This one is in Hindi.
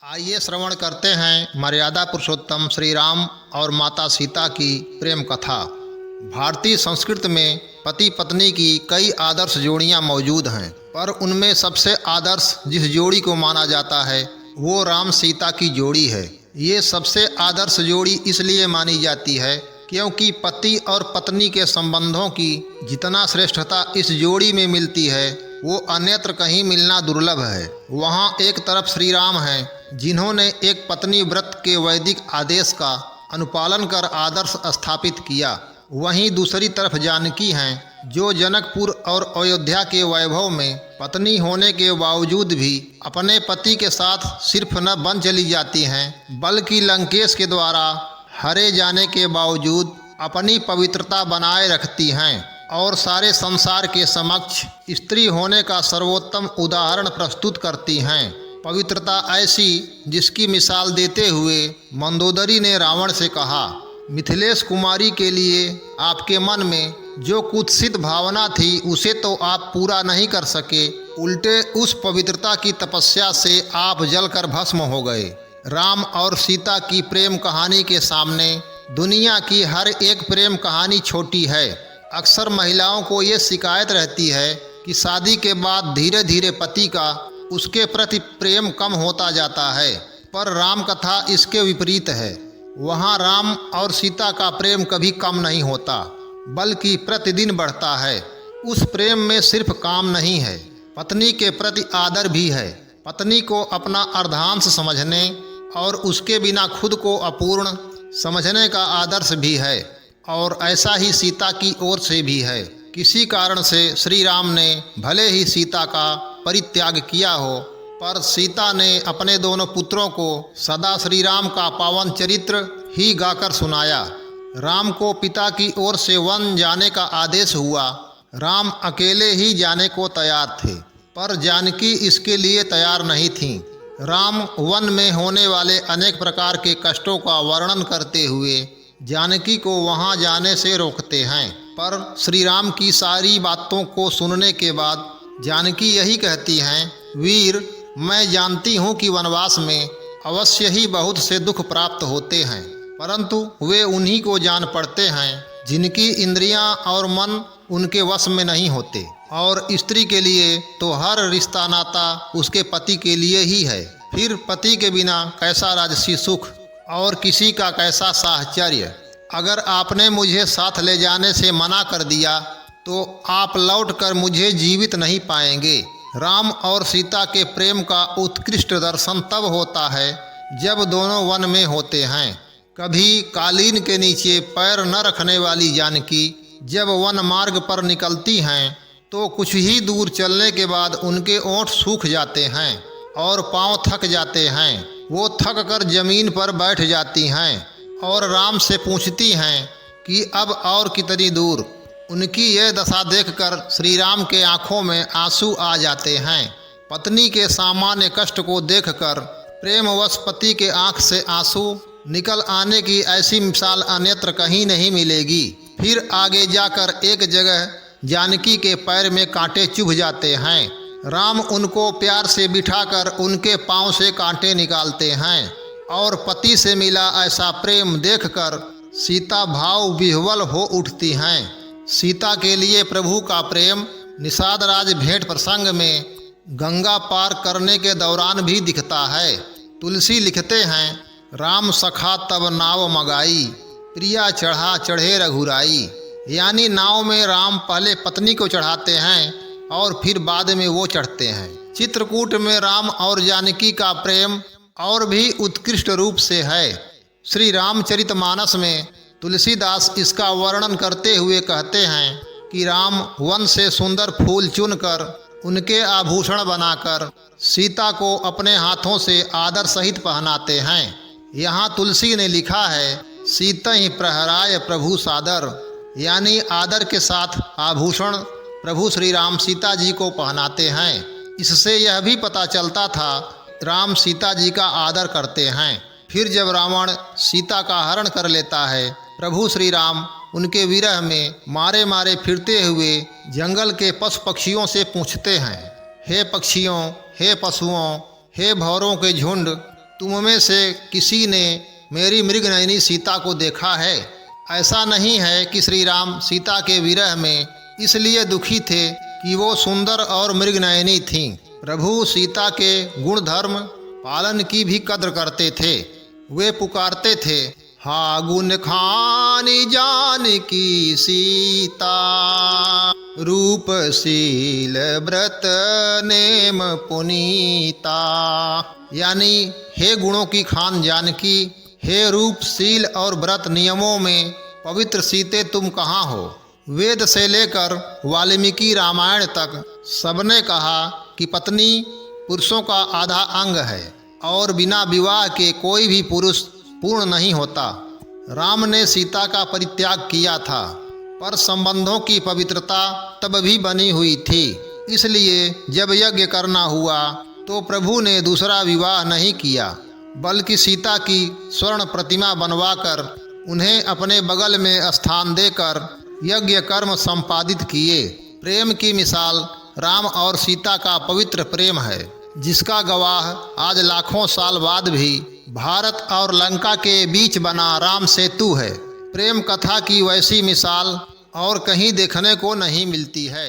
आइए श्रवण करते हैं मर्यादा पुरुषोत्तम श्री राम और माता सीता की प्रेम कथा। भारतीय संस्कृति में पति पत्नी की कई आदर्श जोड़ियां मौजूद हैं, पर उनमें सबसे आदर्श जिस जोड़ी को माना जाता है वो राम सीता की जोड़ी है। ये सबसे आदर्श जोड़ी इसलिए मानी जाती है क्योंकि पति और पत्नी के संबंधों की जितना श्रेष्ठता इस जोड़ी में मिलती है वो अन्यत्र कहीं मिलना दुर्लभ है। वहाँ एक तरफ श्री राम हैं जिन्होंने एक पत्नी व्रत के वैदिक आदेश का अनुपालन कर आदर्श स्थापित किया, वहीं दूसरी तरफ जानकी हैं जो जनकपुर और अयोध्या के वैभव में पत्नी होने के बावजूद भी अपने पति के साथ सिर्फ न बन चली जाती हैं बल्कि लंकेश के द्वारा हरे जाने के बावजूद अपनी पवित्रता बनाए रखती हैं और सारे संसार के समक्ष स्त्री होने का सर्वोत्तम उदाहरण प्रस्तुत करती हैं। पवित्रता ऐसी जिसकी मिसाल देते हुए मंदोदरी ने रावण से कहा, मिथिलेश कुमारी के लिए आपके मन में जो कुत्सित भावना थी उसे तो आप पूरा नहीं कर सके, उल्टे उस पवित्रता की तपस्या से आप जलकर भस्म हो गए। राम और सीता की प्रेम कहानी के सामने दुनिया की हर एक प्रेम कहानी छोटी है। अक्सर महिलाओं को ये शिकायत रहती है कि शादी के बाद धीरे धीरे पति का उसके प्रति प्रेम कम होता जाता है, पर राम कथा इसके विपरीत है। वहाँ राम और सीता का प्रेम कभी कम नहीं होता बल्कि प्रतिदिन बढ़ता है। उस प्रेम में सिर्फ काम नहीं है, पत्नी के प्रति आदर भी है। पत्नी को अपना अर्धांश समझने और उसके बिना खुद को अपूर्ण समझने का आदर्श भी है, और ऐसा ही सीता की ओर से भी है। किसी कारण से श्री राम ने भले ही सीता का परित्याग किया हो, पर सीता ने अपने दोनों पुत्रों को सदा श्री राम का पावन चरित्र ही गाकर सुनाया। राम को पिता की ओर से वन जाने का आदेश हुआ। राम अकेले ही जाने को तैयार थे, पर जानकी इसके लिए तैयार नहीं थी। राम वन में होने वाले अनेक प्रकार के कष्टों का वर्णन करते हुए जानकी को वहां जाने से रोकते हैं, पर श्री राम की सारी बातों को सुनने के बाद जानकी यही कहती हैं, वीर, मैं जानती हूँ कि वनवास में अवश्य ही बहुत से दुख प्राप्त होते हैं, परंतु वे उन्हीं को जान पड़ते हैं जिनकी इंद्रियां और मन उनके वश में नहीं होते। और स्त्री के लिए तो हर रिश्ता नाता उसके पति के लिए ही है। फिर पति के बिना कैसा राजसी सुख और किसी का कैसा साहचर्य। अगर आपने मुझे साथ ले जाने से मना कर दिया तो आप लौटकर मुझे जीवित नहीं पाएंगे। राम और सीता के प्रेम का उत्कृष्ट दर्शन तब होता है जब दोनों वन में होते हैं। कभी कालीन के नीचे पैर न रखने वाली जानकी जब वन मार्ग पर निकलती हैं तो कुछ ही दूर चलने के बाद उनके ओंठ सूख जाते हैं और पांव थक जाते हैं। वो थक कर जमीन पर बैठ जाती हैं और राम से पूछती हैं कि अब और कितनी दूर। उनकी यह दशा देखकर श्री राम के आंखों में आंसू आ जाते हैं। पत्नी के सामान्य कष्ट को देखकर प्रेमवश पति के आंख से आंसू निकल आने की ऐसी मिसाल अन्यत्र कहीं नहीं मिलेगी। फिर आगे जाकर एक जगह जानकी के पैर में कांटे चुभ जाते हैं। राम उनको प्यार से बिठाकर उनके पांव से कांटे निकालते हैं और पति से मिला ऐसा प्रेम देखकर सीता भाव विह्वल हो उठती हैं। सीता के लिए प्रभु का प्रेम निषाद राज भेंट प्रसंग में गंगा पार करने के दौरान भी दिखता है। तुलसी लिखते हैं, राम सखा तब नाव मगाई, प्रिया चढ़ा चढ़े रघुराई। यानी नाव में राम पहले पत्नी को चढ़ाते हैं और फिर बाद में वो चढ़ते हैं। चित्रकूट में राम और जानकी का प्रेम और भी उत्कृष्ट रूप से है। श्री रामचरितमानस में तुलसीदास इसका वर्णन करते हुए कहते हैं कि राम वन से सुंदर फूल चुनकर उनके आभूषण बनाकर सीता को अपने हाथों से आदर सहित पहनाते हैं। यहाँ तुलसी ने लिखा है, सीता ही प्रहराय प्रभु सादर, यानी आदर के साथ आभूषण प्रभु श्री राम सीता जी को पहनाते हैं। इससे यह भी पता चलता था राम सीता जी का आदर करते हैं। फिर जब रावण सीता का हरण कर लेता है, प्रभु श्री राम उनके विरह में मारे मारे फिरते हुए जंगल के पशु पक्षियों से पूछते हैं, हे पक्षियों, हे पशुओं, हे भौरों के झुंड, तुम में से किसी ने मेरी मृगनयनी सीता को देखा है? ऐसा नहीं है कि श्री राम सीता के विरह में इसलिए दुखी थे कि वो सुंदर और मृगनयनी थीं। प्रभु सीता के गुण धर्म पालन की भी कद्र करते थे। वे पुकारते थे, हा गुण खानी जानकी सीता, रूपशील व्रत नेम पुनीता। यानी हे गुणों की खान जानकी, हे रूपशील और व्रत नियमों में पवित्र सीते, तुम कहाँ हो? वेद से लेकर वाल्मीकि रामायण तक सबने कहा कि पत्नी पुरुषों का आधा अंग है और बिना विवाह के कोई भी पुरुष पूर्ण नहीं होता। राम ने सीता का परित्याग किया था, पर संबंधों की पवित्रता तब भी बनी हुई थी। इसलिए जब यज्ञ करना हुआ तो प्रभु ने दूसरा विवाह नहीं किया, बल्कि सीता की स्वर्ण प्रतिमा बनवाकर उन्हें अपने बगल में स्थान देकर यज्ञ कर्म संपादित किए। प्रेम की मिसाल राम और सीता का पवित्र प्रेम है, जिसका गवाह आज लाखों साल बाद भी भारत और लंका के बीच बना राम सेतु है। प्रेम कथा की वैसी मिसाल और कहीं देखने को नहीं मिलती है।